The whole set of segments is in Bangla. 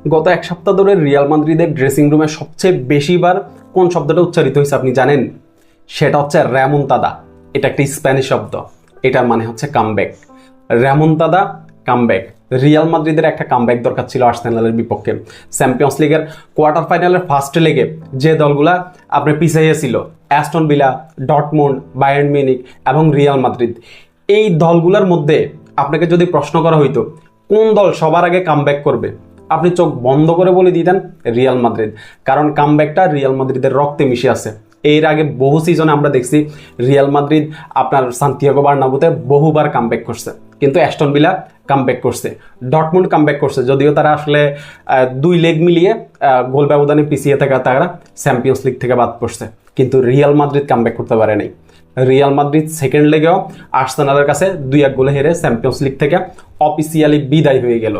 গত এক সপ্তাহ ধরে রিয়াল মাদ্রিদের ড্রেসিং রুমে সবচেয়ে বেশিবার কোন শব্দটা উচ্চারিত হয়েছে আপনি জানেন? সেটা হচ্ছে রেমন্তাদা। এটা একটা স্প্যানিশ শব্দ, এটার মানে হচ্ছে কামব্যাক। রেমন্তাদা, কামব্যাক। রিয়াল মাদ্রিদের একটা কামব্যাক দরকার ছিল আর্সেনালের বিপক্ষে। চ্যাম্পিয়ন্স লিগের কোয়ার্টার ফাইনালের ফার্স্ট লেগে যে দলগুলা আপনার পিছিয়ে ছিল, Aston villa, Dortmund, Bayern Munich এবং রিয়াল মাদ্রিদ, এই দলগুলোর মধ্যে আপনাকে যদি প্রশ্ন করা হইতো কোন দল সবার আগে কামব্যাক করবে, আপনি চোখ বন্ধ করে বলে দিতেন রিয়াল মাদ্রিদ। কারণ কামব্যাকটা রিয়াল মাদ্রিদের রক্তে মিশে আছে। এর আগে বহু সিজনে আমরা দেখছি রিয়াল মাদ্রিদ আপনার সান্তিয়াগো বার্নাব্যুতে বহুবার কামব্যাক করছে, কিন্তু অ্যাস্টন ভিলা কামব্যাক করছে, ডর্টমুন্ড কামব্যাক করছে, যদিও তারা আসলে দুই লেগ মিলিয়ে গোল ব্যবধানে পিছিয়ে থাকা তারা চ্যাম্পিয়ন্স লিগ থেকে বাদ পড়ছে, কিন্তু রিয়াল মাদ্রিদ কামব্যাক করতে পারে নাই। রিয়াল মাদ্রিদ সেকেন্ড লেগেও আর্সেনালের কাছে 2-1 গোলে হেরে চ্যাম্পিয়ন্স লিগ থেকে অফিসিয়ালি বিদায় হয়ে গেল।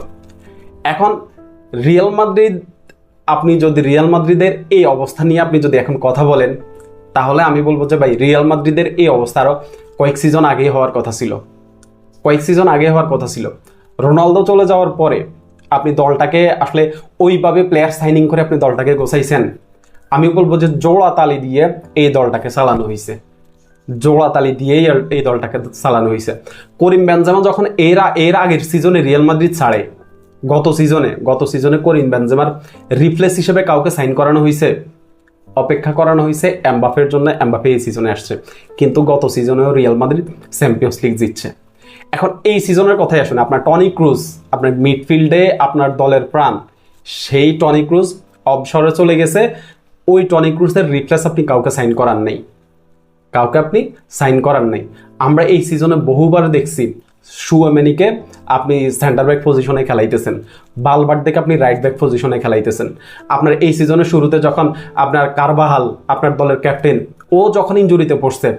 এখন রিয়াল মাদ্রিদ, আপনি যদি রিয়াল মাদ্রিদের এই অবস্থা নিয়ে আপনি যদি এখন কথা বলেন, তাহলে আমি বলবো যে ভাই, রিয়াল মাদ্রিদের এই অবস্থা আরও কয়েক সিজন আগে হওয়ার কথা ছিল। রোনালদো চলে যাওয়ার পরে আপনি দলটাকে আসলে ওইভাবে প্লেয়ার সাইনিং করে আপনি দলটাকে গোছাইছেন। আমি বলবো যে জোড়া তালি দিয়ে এই দলটাকে চালানো হয়েছে, করিম বেনজেমা যখন এর আগের সিজনে রিয়াল মাদ্রিদ ছাড়ে, গত সিজনে করিম বেনজেমার রিপ্লেস হিসেবে কাউকে সাইন করানো হয়েছে, অপেক্ষা করানো হয়েছে এমবাপের জন্য। এমবাপে এই সিজনে আসছে, কিন্তু গত সিজনেও রিয়াল মাদ্রিদ চ্যাম্পিয়ন্স লিগ জিতছে। এখন এই সিজনের কথাই আসুন, আপনার টনি ক্রুজ, আপনার মিডফিল্ডে আপনার দলের প্রাণ, সেই টনি ক্রুজ অবসরে চলে গেছে। ওই টনি ক্রুজের রিপ্লেস আপনি কাউকে সাইন করার নেই। আমরা এই সিজনে বহুবার দেখছি শুয়ামেনিকে আপনি সেন্টার ব্যাক পজিশনে খেলাইতেছেন, বালবার্দেকে আপনি রাইট ব্যাক পজিশনে খেলাইতেছেন। আপনার এই সিজনের শুরুতে যখন আপনার কারবাহাল, আপনার দলের ক্যাপ্টেন, ও যখন ইনজুরিতে পড়ছে,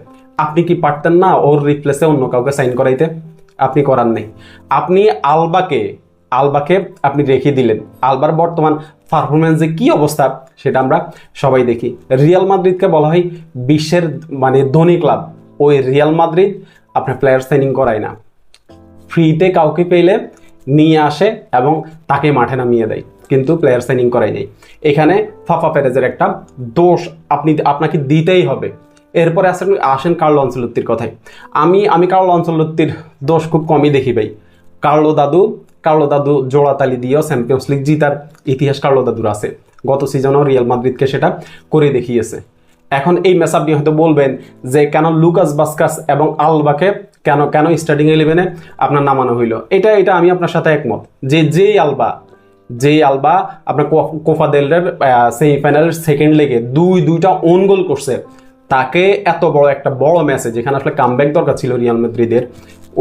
আপনি কি পারতেন না ওর রিপ্লেসে অন্য কাউকে সাইন করাইতে? আপনি করার নেই। আপনি আলবাকে আপনি রেখে দিলেন। আলবার বর্তমান পারফরমেন্সে কি অবস্থা সেটা আমরা সবাই দেখি। রিয়াল মাদ্রিদকে বলা হয় বিশ্বের ধনী ক্লাব। ওই রিয়াল মাদ্রিদ আপনার প্লেয়ার সাইনিং করায় না, ফ্রিতে কাউকে পেলে নিয়ে আসে এবং তাকে মাঠে নামিয়ে দেয়, কিন্তু প্লেয়ার সাইনিং করাই নেই। এখানে ফাফা পেরেজের একটা দোষ আপনাকে দিতেই হবে। এরপরে আসেন কার্লো আনচেলত্তির কথায়। আমি কার্লো আনচেলত্তির দোষ খুব কমই দেখি ভাই। কার্লো দাদু জোড়াতালি দিয়েও চ্যাম্পিয়ন্স লিগ জিতার ইতিহাস কার্লো দাদুর আছে। গত সিজনেও রিয়াল মাদ্রিদকে সেটা করে দেখিয়েছে। এখন এই ম্যাচ আপনি হয়তো বলবেন যে কেন লুকাস ভাস্কাস এবং আলবাকে কেন স্টার্টিং 11-এ আপনার নামানো হইলো। এটা আমি আপনার সাথে একমত যে যেই আলবা আপনার কোপা দেল রের সেমিফাইনালের সেকেন্ড লেগে দুইটা ওন গোল করছে, তাকে এত বড় ম্যাচে যেখানে আসলে কামব্যাক দরকার ছিল রিয়াল মাদ্রিদের,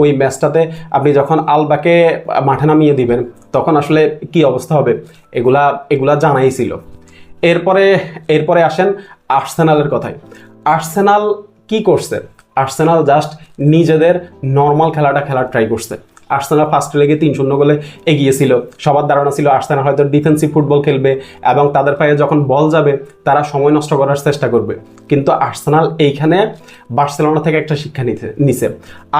ওই ম্যাচটাতে আপনি যখন আলবাকে মাঠে নামিয়ে দিবেন তখন আসলে কি অবস্থা হবে এগুলা জানাই ছিল। এরপরে আসেন আর্সেনালের কথায়। আর্সেনাল কি করছে? আর্সেনাল জাস্ট নিজেদের নর্মাল খেলাটা খেলার ট্রাই করছে। আর্সেনাল ফার্স্ট লেগে 3-0 গোলে এগিয়েছিল। সবার ধারণা ছিল আর্সেনাল হয়তো ডিফেন্সিভ ফুটবল খেলবে এবং তাদের পায়ে যখন বল যাবে তারা সময় নষ্ট করার চেষ্টা করবে, কিন্তু আর্সেনাল এইখানে বার্সেলোনা থেকে একটা শিক্ষা নিছে।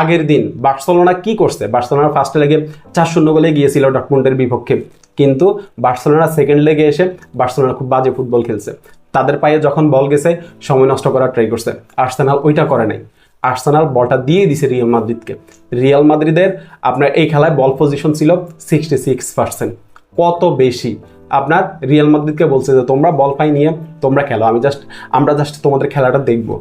আগের দিন বার্সেলোনা কি করছে? বার্সেলোনা ফার্স্ট লেগে 4-0 গোলে গিয়েছিল ডর্টমুন্ডের বিপক্ষে, কিন্তু বার্সেলোনা সেকেন্ড লেগে এসে বার্সেলোনা খুব বাজে ফুটবল খেলছে। তাদের পায়ে যখন বল গেছে সময় নষ্ট করার ট্রাই করছে। আর্সেনাল ওইটা করে নাই। আর্সেনাল বলটা দিয়ে দিছে রিয়াল মাদ্রিদকে। রিয়াল মাদ্রিদের আপনার এই খেলায় বল পজিশন ছিল 66%। কত বেশি! আপনার রিয়াল মাদ্রিদকে বলছে যে তোমরা বল পাই নিয়ে তোমরা খেলো, আমরা জাস্ট তোমাদের খেলাটা দেখবো।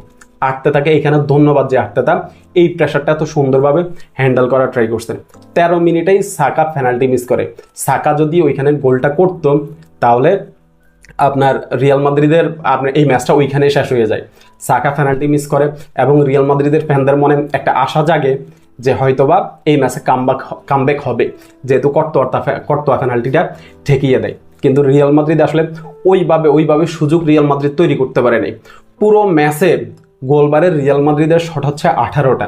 আর্তেতাকে এখানে ধন্যবাদ যে আর্তেতা এই প্রেশারটা এত সুন্দরভাবে হ্যান্ডেল করার ট্রাই করছেন। 13 মিনিটেই সাকা পেনাল্টি মিস করে। সাকা যদি ওইখানে গোলটা করতো তাহলে আপনার রিয়াল মাদ্রিদের আপনার এই ম্যাচটা ওইখানে শেষ হয়ে যায়। সাকা পেনাল্টি মিস করে এবং রিয়াল মাদ্রিদের ফ্যানদের মনে একটা আশা জাগে যে হয়তোবা এই ম্যাচে কামব্যাক হবে, যেহেতু কর্তোয়া পেনাল্টিটা ঠেকিয়ে দেয়। কিন্তু রিয়াল মাদ্রিদ আসলে ওইভাবে সুযোগ রিয়াল মাদ্রিদ তৈরি করতে পারে নাই। পুরো ম্যাচে গোলবারের রিয়াল মাদ্রিদের শট হচ্ছে 18টা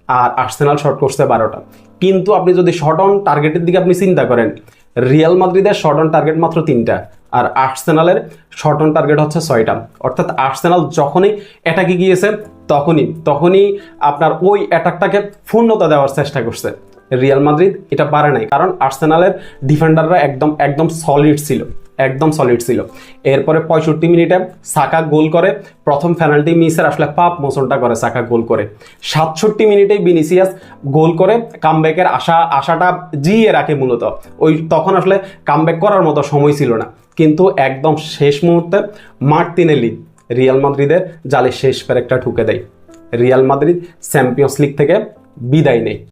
আর আর্সেনাল শট করছে 12টা। কিন্তু আপনি যদি শট অন টার্গেটের দিকে আপনি চিন্তা করেন, রিয়াল মাদ্রিদের শট অন টার্গেট মাত্র 3টা আর আর্সেনালের শট অন টার্গেট হচ্ছে 6টা। অর্থাৎ আর্সেনাল যখনই অ্যাটাকে গিয়েছে তখনই আপনার ওই অ্যাটাকটাকে পূর্ণতা দেওয়ার চেষ্টা করছে। রিয়াল মাদ্রিদ এটা পারে নাই, কারণ আর্সেনালের ডিফেন্ডাররা একদম সলিড ছিল, একদম সলিড ছিল। এরপরে 65 মিনিটে সাকা গোল করে, প্রথম পেনাল্টি মিসের আসলে পাপ মোচনটা করে সাকা গোল করে। 67 মিনিটে ভিনিসিয়াস গোল করে কামব্যাকের আশাটা জিয়ে রাখে মূলত। তখন আসলে কামব্যাক করার মতো সময় ছিল না, কিন্তু একদম শেষ মুহূর্তে মার্তিনেলি রিয়াল মাদ্রিদের জালে শেষ প্যারেকটা ঠুকে দেয়। রিয়াল মাদ্রিদ চ্যাম্পিয়ন্স লিগ থেকে বিদায় নেয়।